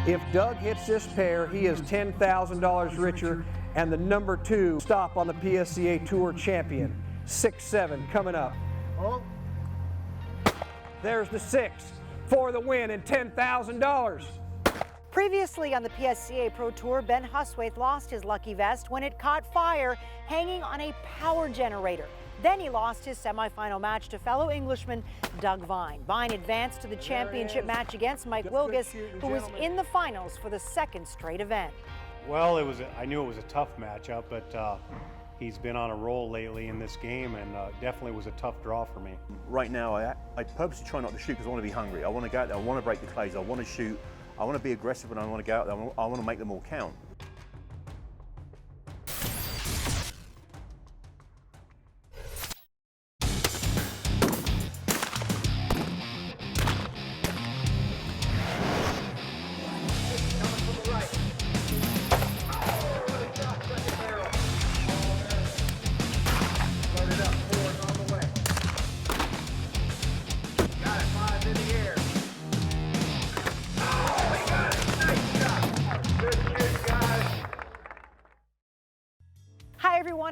If Doug hits this pair, he is $10,000 richer and the number 2 stop on the PSCA Tour champion. 6-7 coming up. Oh. There's the 6 for the win and $10,000. Previously on the PSCA Pro Tour, Ben Huswaith lost his lucky vest when it caught fire hanging on a power generator. Then he lost his semifinal match to fellow Englishman Doug Vine. Vine advanced to the championship match against Mike Wilgus, who was in the finals for the second straight event. Well, I knew it was a tough matchup, but he's been on a roll lately in this game, and definitely was a tough draw for me. Right now, I purposely try not to shoot because I want to be hungry. I want to go out there, I want to break the clays, I want to shoot, I want to be aggressive, and I want to go out there, I want to make them all count.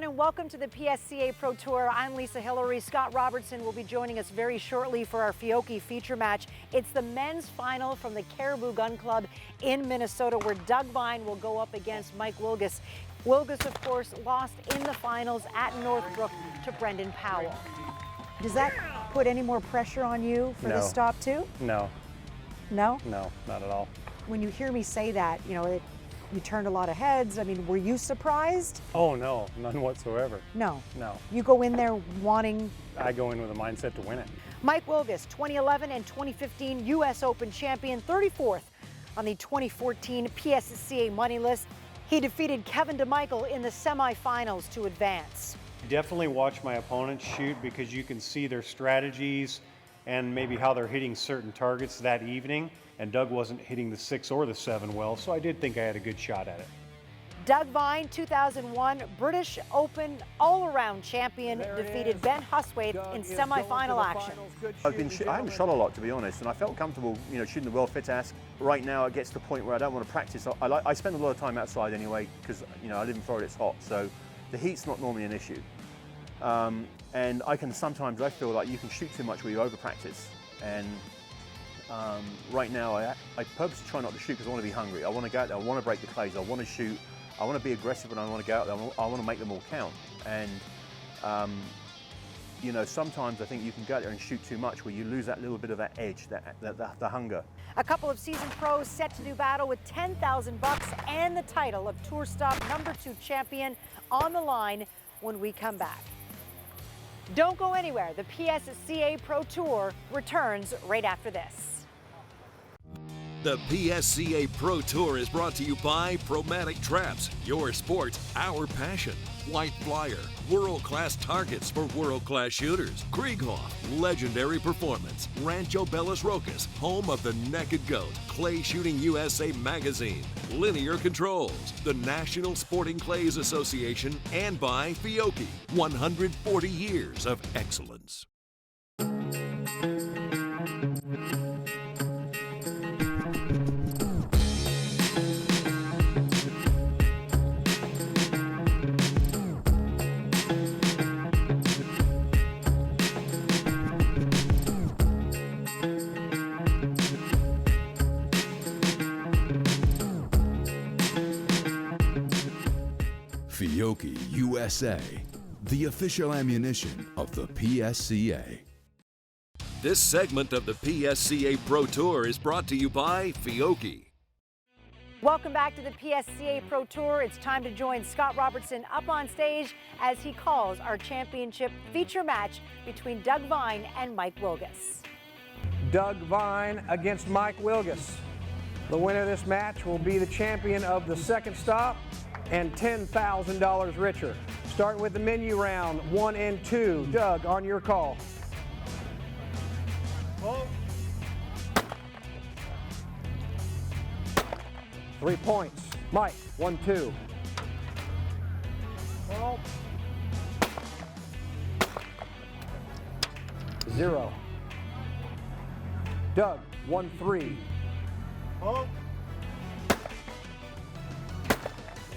And welcome to the PSCA Pro Tour. I'm Lisa Hillary. Scott Robertson will be joining us very shortly for our Fiocchi feature match. It's the men's final from the Caribou Gun Club in Minnesota, where Doug Vine will go up against Mike Wilgus. Wilgus, of course, lost in the finals at Northbrook to Brendan Powell. Does that put any more pressure on you for this stop too? No. No? No, not at all. When you hear me say that, you know, you turned a lot of heads. I mean, were you surprised? Oh, no, none whatsoever. No. No. You go in there wanting... I go in with a mindset to win it. Mike Wilgus, 2011 and 2015 U.S. Open champion, 34th on the 2014 PSCA money list. He defeated Kevin DeMichael in the semifinals to advance. Definitely watch my opponents shoot because you can see their strategies and maybe how they're hitting certain targets that evening. And Doug wasn't hitting the 6 or the 7 well, so I did think I had a good shot at it. Doug Vine, 2001 British Open all-around champion, defeated Ben Huswaith in semifinal action. I haven't shot a lot, to be honest, and I felt comfortable, you know, shooting the World Fit Ask. Right now, it gets to the point where I don't want to practice. I spend a lot of time outside anyway, because you know I live in Florida, it's hot, so the heat's not normally an issue. And sometimes I feel like you can shoot too much where you over-practice. And right now, I purposely try not to shoot because I want to be hungry. I want to go out there, I want to break the clays, I want to shoot, I want to be aggressive, and I want to go out there, I want to make them all count. And you know, sometimes I think you can go out there and shoot too much where you lose that little bit of that edge, the hunger. A couple of seasoned pros set to do battle with $10,000 and the title of Tour Stop #2 champion on the line when we come back. Don't go anywhere. The PSCA Pro Tour returns right after this. The PSCA Pro Tour is brought to you by Promatic Traps, your sport, our passion. White Flyer, world-class targets for world-class shooters. Krieghoff, legendary performance. Rancho Belas Rojas, home of the Naked Goat. Clay Shooting USA Magazine. Linear Controls, the National Sporting Clays Association, and by Fiocchi, 140 years of excellence. Fiocchi USA, the official ammunition of the PSCA. This segment of the PSCA Pro Tour is brought to you by Fiocchi. Welcome back to the PSCA Pro Tour. It's time to join Scott Robertson up on stage as he calls our championship feature match between Doug Vine and Mike Wilgus. Doug Vine against Mike Wilgus. The winner of this match will be the champion of the second stop and $10,000 richer. Starting with the menu round 1 and 2. Doug, on your call. Oh. 3 points. Mike, 1-2. Oh. 0. Doug, 1-3. Oh.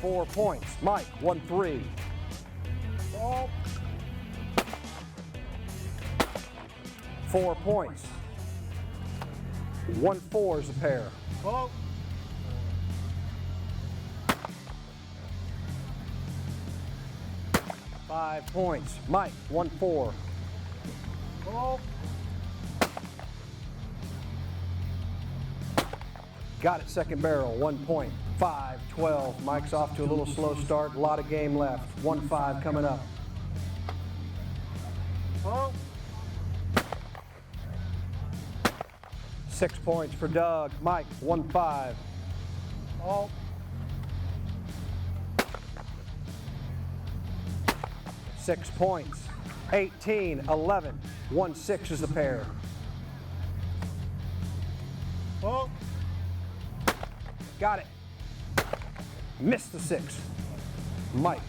4 points. Mike, 1-3. 4 points. 1-4 is a pair. 5 points. Mike, 1-4. Got it, second barrel, 1 point. 5-12. Mike's off to a little slow start. A lot of game left. 1-5 coming up. 6 points for Doug. Mike, 1-5. 6 points. 18-11. 1-6 is the pair. Got it. Missed the 6. Mike.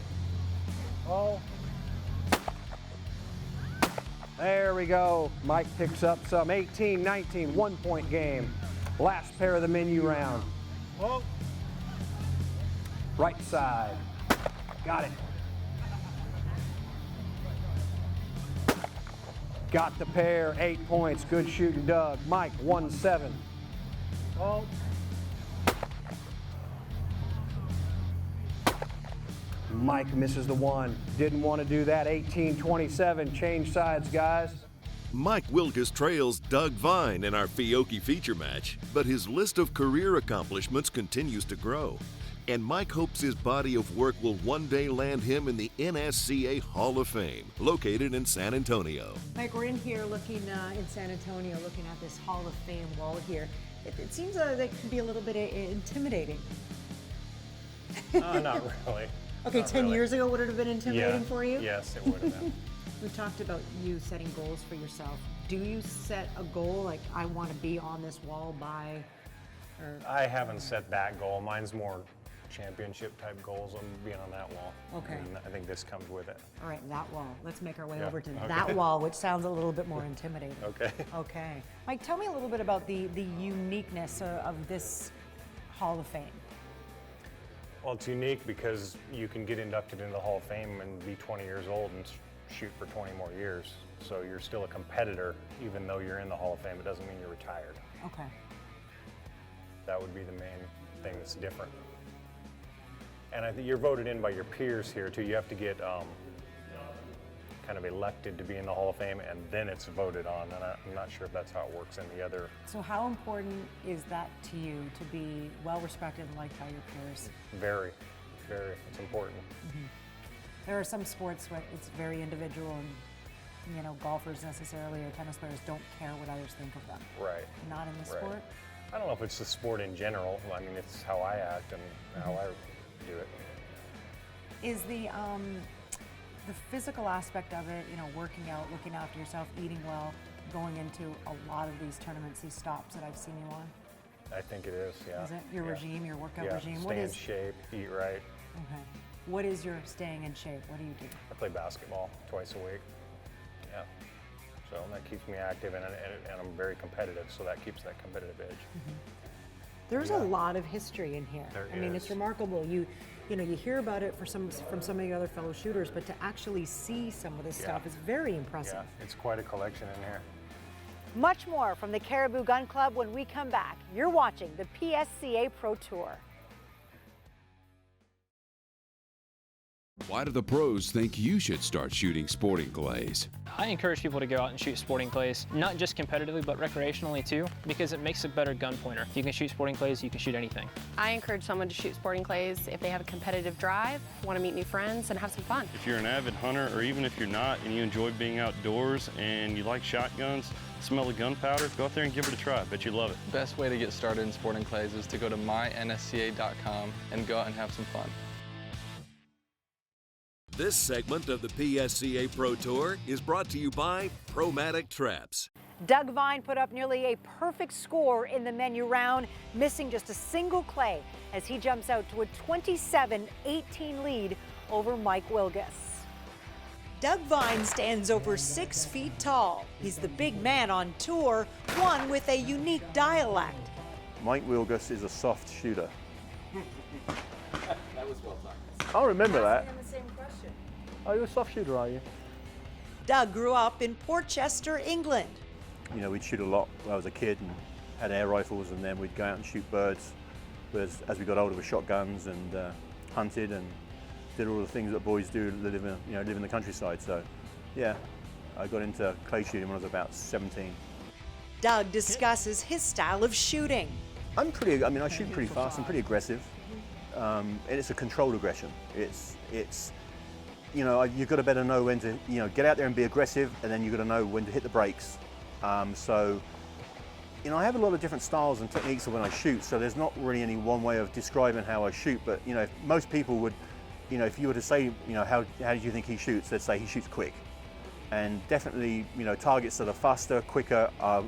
There we go. Mike picks up some. 18-19, 1 point game. Last pair of the menu round. Right side. Got it. Got the pair, 8 points. Good shooting, Doug. Mike, 1-7. Mike misses the 1. Didn't want to do that. 18-27. Change sides, guys. Mike Wilgus trails Doug Vine in our Fiocchi feature match, but his list of career accomplishments continues to grow. And Mike hopes his body of work will one day land him in the NSCA Hall of Fame, located in San Antonio. Mike, we're in here looking in San Antonio, looking at this Hall of Fame wall here. It seems that can be a little bit intimidating. Not really. Okay, Not 10 really. years ago, would it have been intimidating for you? Yes, it would have been. We talked about you setting goals for yourself. Do you set a goal like I want to be on this wall by? Or I haven't set that goal. Mine's more championship type goals on being on that wall. Okay. And I think this comes with it. all right, that wall. Let's make our way Yeah, over to okay. that wall, which sounds a little bit more intimidating. Okay. Okay, Mike, tell me a little bit about the uniqueness of this Hall of Fame. Well, it's unique because you can get inducted into the Hall of Fame and be 20 years old and shoot for 20 more years. So you're still a competitor, even though you're in the Hall of Fame. It doesn't mean you're retired. Okay. That would be the main thing that's different. And I think you're voted in by your peers here too. You have to get kind of elected to be in the Hall of Fame, and then it's voted on. And I'm not sure if that's how it works in the other. So how important is that to you to be well respected and liked by your peers? Very, very. It's important. Mm-hmm. There are some sports where it's very individual, and golfers necessarily or tennis players don't care what others think of them. Right. Not in the Right. sport. I don't know if it's the sport in general. I mean, it's how I act and how I do it. Is the physical aspect of it, working out, looking after yourself, eating well, going into a lot of these tournaments, these stops that I've seen you on? I think it is, yeah. Is it your Yeah. regime, your workout Yeah, regime? stay in shape, eat right. Okay. What is your staying in shape? What do you do? I play basketball twice a week. Yeah. So that keeps me active, and I'm very competitive, so that keeps that competitive edge. There's a lot of history in here. There I mean, it's is. remarkable. You hear about it from some of the other fellow shooters, but to actually see some of this Yeah. stuff is very impressive. Yeah, it's quite a collection in here. Much more from the Caribou Gun Club when we come back. You're watching the PSCA Pro Tour. Why do the pros think you should start shooting sporting clays? I encourage people to go out and shoot sporting clays, not just competitively, but recreationally too, because it makes a better gun pointer. If you can shoot sporting clays, you can shoot anything. I encourage someone to shoot sporting clays if they have a competitive drive, want to meet new friends, and have some fun. If you're an avid hunter, or even if you're not and you enjoy being outdoors and you like shotguns, smell of gunpowder, go out there and give it a try. I bet you love it. Best way to get started in sporting clays is to go to mynsca.com and go out and have some fun. This segment of the PSCA Pro Tour is brought to you by Promatic Traps. Doug Vine put up nearly a perfect score in the menu round, missing just a single clay as he jumps out to a 27-18 lead over Mike Wilgus. Doug Vine stands over 6 feet tall. He's the big man on tour, one with a unique dialect. Mike Wilgus is a soft shooter. That was well timed. I remember that. The same question. Oh, you're a soft shooter, are you? Doug grew up in Portchester, England. You know, we'd shoot a lot when I was a kid and had air rifles, and then we'd go out and shoot birds. But as we got older, we shot guns and hunted and did all the things that boys do that live in the countryside. So, yeah, I got into clay shooting when I was about 17. Doug discusses his style of shooting. I shoot pretty fast and pretty aggressive. And it's a controlled aggression. It's you've got to better know when to, get out there and be aggressive, and then you've got to know when to hit the brakes. So, I have a lot of different styles and techniques of when I shoot, so there's not really any one way of describing how I shoot, but, if most people would, if you were to say, how do you think he shoots, they'd say he shoots quick. And definitely, targets that are faster, quicker are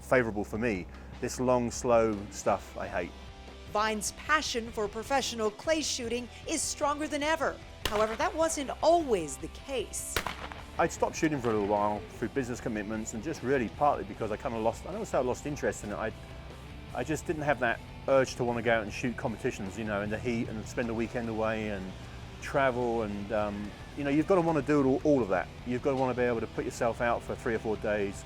favorable for me. This long, slow stuff I hate. Vine's passion for professional clay shooting is stronger than ever. However, that wasn't always the case. I'd stopped shooting for a little while through business commitments, and just really partly because I lost interest in it. I just didn't have that urge to want to go out and shoot competitions, in the heat and spend a weekend away and travel, and you've got to want to do all of that. You've got to want to be able to put yourself out for 3 or 4 days.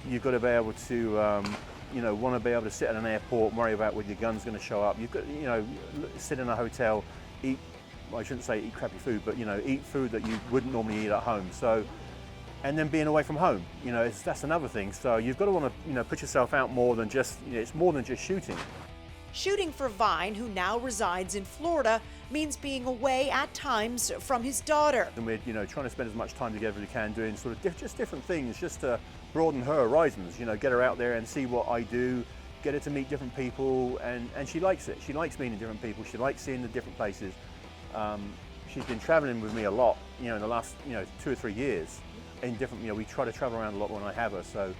You've got to be able to, want to be able to sit at an airport and worry about when your gun's going to show up. You've got, sit in a hotel, eat. Well, I shouldn't say eat crappy food, but eat food that you wouldn't normally eat at home. So, and then being away from home, that's another thing. So you've got to want to, put yourself out more than just, it's more than just shooting. Shooting for Vine, who now resides in Florida, means being away at times from his daughter. And we're, trying to spend as much time together as we can, doing sort of just different things, just to broaden her horizons. Get her out there and see what I do, get her to meet different people, and she likes it. She likes meeting different people. She likes seeing the different places. She's been traveling with me a lot, in the last, 2 or 3 years. In different, we try to travel around a lot when I have her. So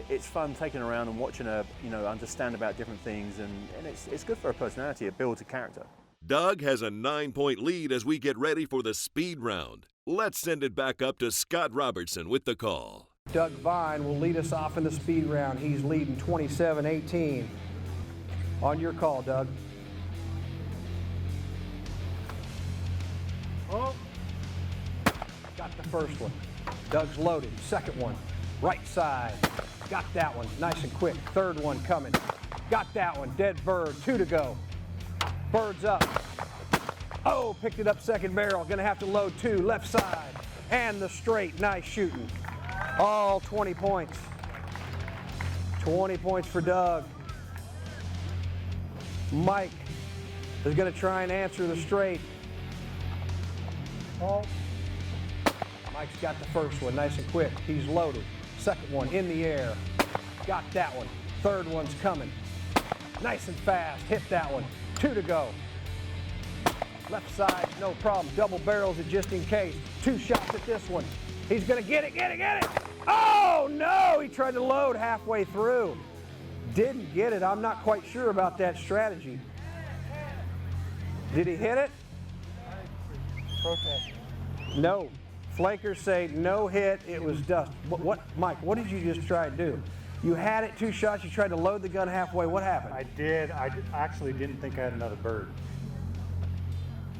it's fun taking her around and watching her, understand about different things, and it's good for her personality. It builds a character. Doug has a 9-point lead as we get ready for the speed round. Let's send it back up to Scott Robertson with the call. Doug Vine will lead us off in the speed round. He's leading 27-18. On your call, Doug. Oh, got the first one. Doug's loaded. Second one, right side. Got that one, nice and quick. Third one coming. Got that one, dead bird, 2 to go. Bird's up. Oh, picked it up second barrel. Gonna have to load 2, left side. And the straight, nice shooting. All 20 points. 20 points for Doug. Mike is gonna try and answer the straight. Oh. Mike's got the first one, nice and quick. He's loaded. Second one in the air. Got that one. Third one's coming. Nice and fast, hit that one. 2 to go. Left side, no problem. Double barrels it just in case. 2 shots at this one. He's gonna get it, get it! Oh no, he tried to load halfway through. Didn't get it, I'm not quite sure about that strategy. Did he hit it? Protest. No. Flankers say no hit, it was dust. What, Mike, what did you just try to do? You had it 2 shots, you tried to load the gun halfway, what happened? I did. I actually didn't think I had another bird.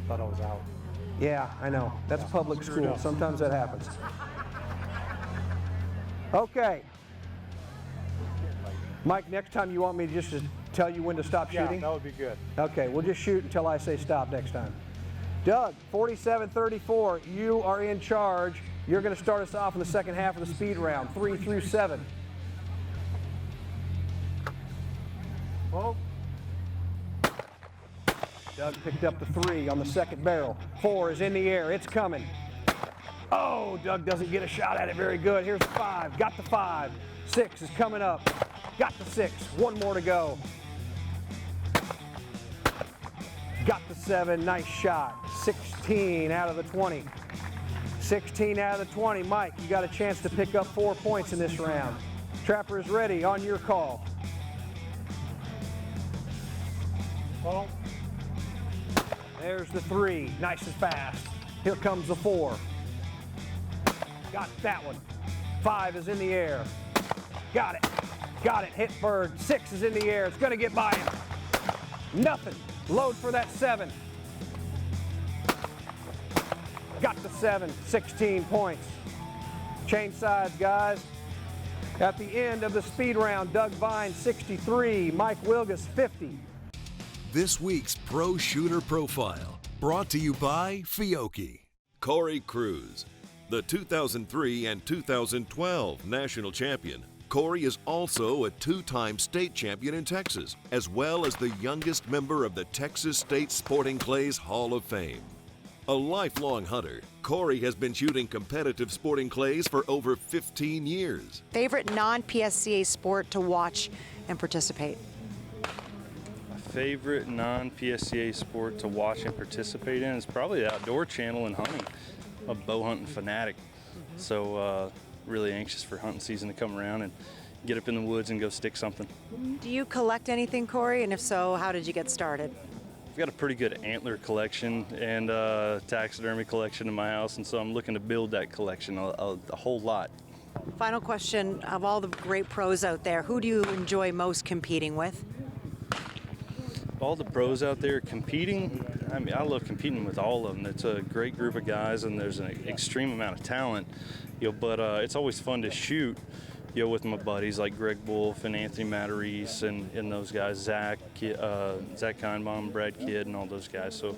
Thought I was out. Yeah, I know. That's public school. Sometimes that happens. Okay. Mike, next time you want me to just tell you when to stop shooting? Yeah, that would be good. Okay, we'll just shoot until I say stop next time. Doug, 47-34, you are in charge. You're going to start us off in the second half of the speed round, 3 through 7. Whoa. Doug picked up the 3 on the second barrel. 4 is in the air, it's coming. Oh, Doug doesn't get a shot at it very good. Here's the 5, got the 5. 6 is coming up, got the 6, 1 more to go. Got the 7, nice shot. 16 out of the 20. 16 out of the 20. Mike, you got a chance to pick up 4 points in this round. Trapper is ready, on your call. Oh. There's the 3, nice and fast. Here comes the 4. Got that one. 5 is in the air. Got it, hit bird. 6 is in the air, it's gonna get by him. Nothing. Load for that 7. Got the 7, 16 points. Change sides, guys. At the end of the speed round, Doug Vine 63, Mike Wilgus 50. This week's Pro Shooter Profile, brought to you by Fiocchi. Corey Cruz, the 2003 and 2012 national champion. Corey is also a 2-time state champion in Texas, as well as the youngest member of the Texas State Sporting Clays Hall of Fame. A lifelong hunter, Corey has been shooting competitive sporting clays for over 15 years. Favorite non-PSCA sport to watch and participate? My favorite non-PSCA sport to watch and participate in is probably the outdoor channel and hunting. I'm a bow hunting fanatic, so really anxious for hunting season to come around and get up in the woods and go stick something. Do you collect anything, Corey? And if so, how did you get started? I've got a pretty good antler collection and taxidermy collection in my house, and so I'm looking to build that collection a whole lot. Final question, of all the great pros out there, who do you enjoy most competing with? All the pros out there competing, I mean, I love competing with all of them. It's a great group of guys, and there's an extreme amount of talent, but it's always fun to shoot, with my buddies like Greg Wolf and Anthony Matarese and those guys, Zach Kindbaum, Brad Kidd, and all those guys. So,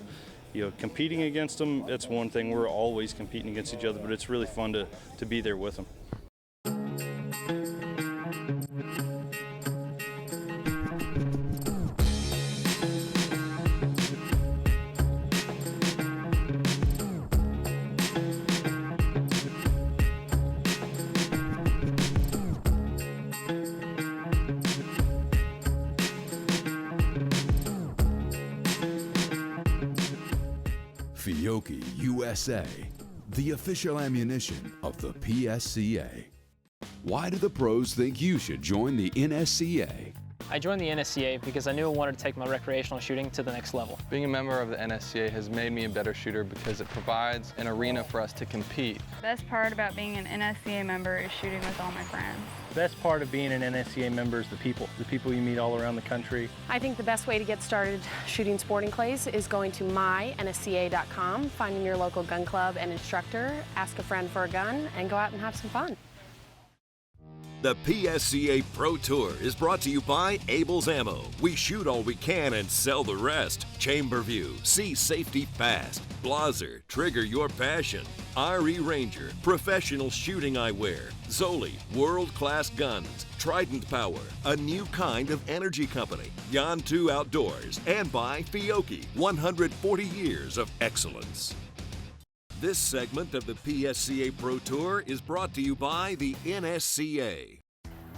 competing against them, that's one thing. We're always competing against each other, but it's really fun to be there with them. Fiocchi USA, the official ammunition of the PSCA. Why do the pros think you should join the NSCA? I joined the NSCA because I knew I wanted to take my recreational shooting to the next level. Being a member of the NSCA has made me a better shooter because it provides an arena for us to compete. The best part about being an NSCA member is shooting with all my friends. The best part of being an NSCA member is the people you meet all around the country. I think the best way to get started shooting sporting clays is going to mynsca.com, finding your local gun club and instructor, ask a friend for a gun, and go out and have some fun. The PSCA Pro Tour is brought to you by Abel's Ammo. We shoot all we can and sell the rest. Chamberview, see safety fast. Blaser, trigger your passion. RE Ranger, professional shooting eyewear. Zoli, world-class guns. Trident Power, a new kind of energy company. Yan2 Outdoors, and by Fiocchi, 140 years of excellence. This segment of the PSCA Pro Tour is brought to you by the NSCA.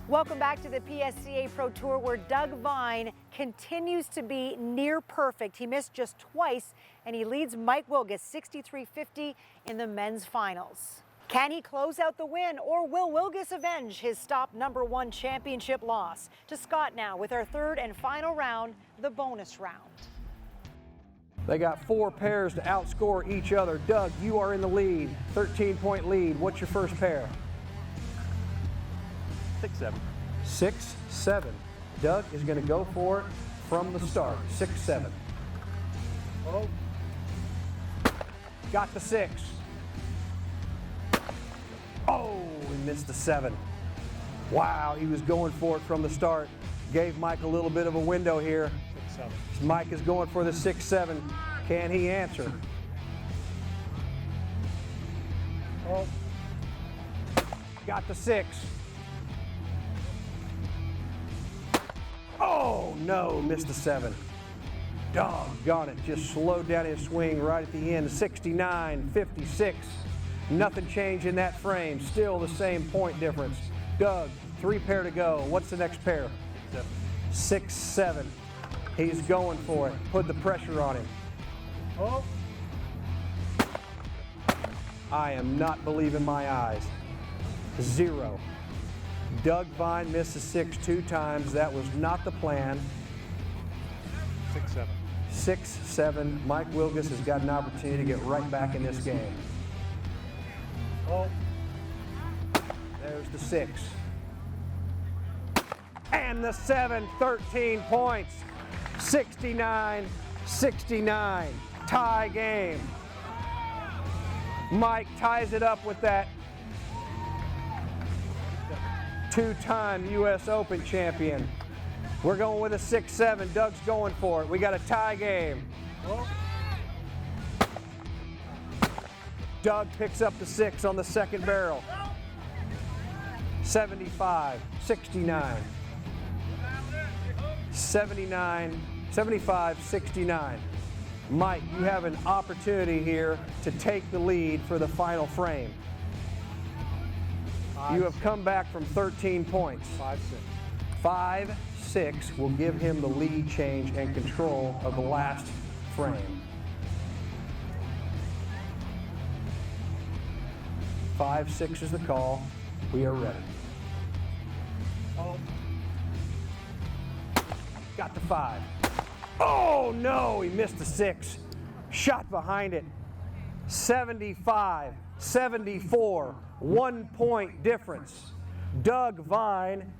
Welcome back to the PSCA Pro Tour, where Doug Vine continues to be near perfect. He missed just twice, and he leads Mike Wilgus 63-50 in the men's finals. Can he close out the win, or will Wilgus avenge his stop #1 championship loss? To Scott now with our third and final round, the bonus round. They got 4 pairs to outscore each other. Doug, you are in the lead, 13-point lead. What's your first pair? 6-7. 6-7. Doug is going to go for it from the start. 6-7. Oh. Got the 6. Oh, he missed the 7. Wow, he was going for it from the start. Gave Mike a little bit of a window here. 6-7. Mike is going for the 6-7. Can he answer? Oh. Got the 6. Oh, no, missed the 7. Doggone it, just slowed down his swing right at the end. 69-56. Nothing changed in that frame. Still the same point difference. Doug, 3 pair to go. What's the next pair? 6-7. He's going for it. Put the pressure on him. Oh. I am not believing my eyes. 0. Doug Vine missed the 6 2 times. That was not the plan. 6-7. 6-7. Mike Wilgus has got an opportunity to get right back in this game. Oh. There's the 6. And the 7, 13 points. 69-69. Tie game. Mike ties it up with that two-time U.S. Open champion. We're going with a 6-7. Doug's going for it. We got a tie game. Doug picks up the 6 on the second barrel. 75-69. 75-69. Mike, you have an opportunity here to take the lead for the final frame. You have come back from 13 points. 5-6. 5-6 will give him the lead change and control of the last frame. 5-6 is the call. We are ready. Got the 5. Oh no, he missed the 6. Shot behind it. 75-74, 1 point difference. Doug Vine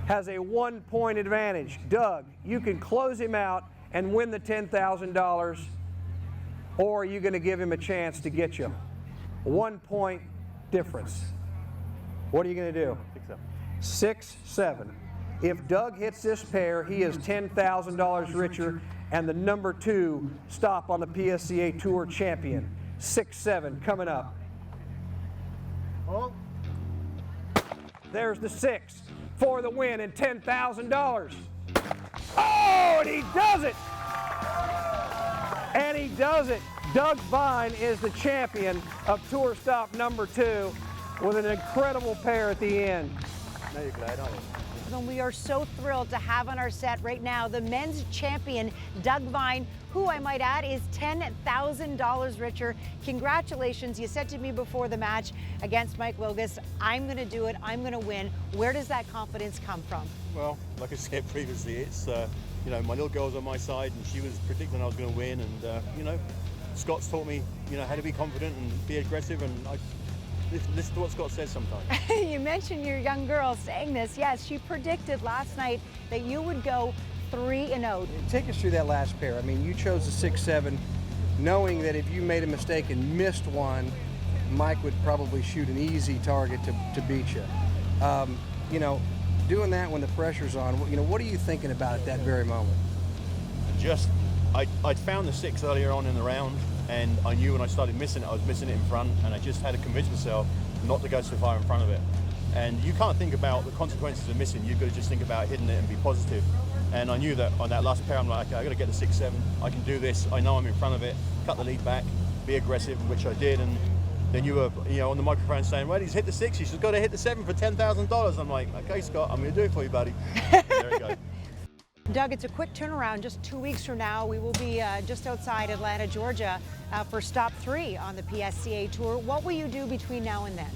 has a 1 point advantage. Doug, you can close him out and win the $10,000, or are you going to give him a chance to get you? 1 point difference. What are you going to do? 6-7. If Doug hits this pair, he is $10,000 richer and the number 2 stop on the PSCA Tour champion. 6-7 coming up. There's the 6 for the win and $10,000. Oh, and he does it! And he does it. Doug Vine is the champion of Tour Stop number 2 with an incredible pair at the end. Now you're glad, aren't you? And we are so thrilled to have on our set right now the men's champion, Doug Vine, who I might add is $10,000 richer. Congratulations. You said to me before the match against Mike Wilgus, I'm going to do it, I'm going to win. Where does that confidence come from? Well, like I said previously, it's, you know, my little girl's on my side and she was predicting I was going to win, and, you know, Scott's taught me, you know, how to be confident and be aggressive, and I listen to what Scott says sometimes. You mentioned your young girl saying this. Yes, she predicted last night that you would go 3-0. Take us through that last pair. I mean, you chose the 6-7, knowing that if you made a mistake and missed one, Mike would probably shoot an easy target to beat you. You know, doing that when the pressure's on, you know, what are you thinking about at that very moment? Just, I'd found the 6 earlier on in the round, and I knew when I started missing it, I was missing it in front, and I just had to convince myself not to go so far in front of it. And you can't think about the consequences of missing, you've got to just think about hitting it and be positive. And I knew that on that last pair, I'm like, okay, I got to get the 6-7, I can do this, I know I'm in front of it, cut the lead back, be aggressive, which I did. And then you were, you know, on the microphone saying, well, he's hit the 6, he's got to hit the 7 for $10,000. I'm like, okay, Scott, I'm going to do it for you, buddy. And there we go. Doug, it's a quick turnaround. Just 2 weeks from now, we will be just outside Atlanta, Georgia, for Stop 3 on the PSCA Tour. What will you do between now and then?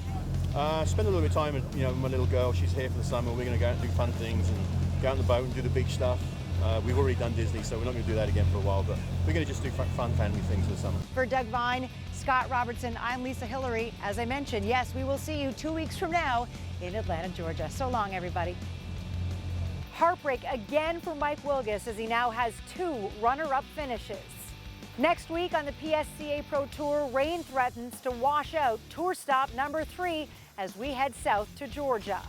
Spend a little bit of time with, you know, my little girl. She's here for the summer. We're going to go out and do fun things and go out on the boat and do the beach stuff. We've already done Disney, so we're not going to do that again for a while, but we're going to just do fun family things for the summer. For Doug Vine, Scott Robertson, I'm Lisa Hillary. As I mentioned, yes, we will see you 2 weeks from now in Atlanta, Georgia. So long, everybody. Heartbreak again for Mike Wilgus as he now has 2 runner-up finishes. Next week on the PSCA Pro Tour, rain threatens to wash out Tour Stop number 3 as we head south to Georgia.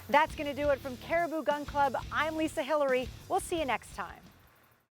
That's going to do it from Caribou Gun Club. I'm Lisa Hillary. We'll see you next time.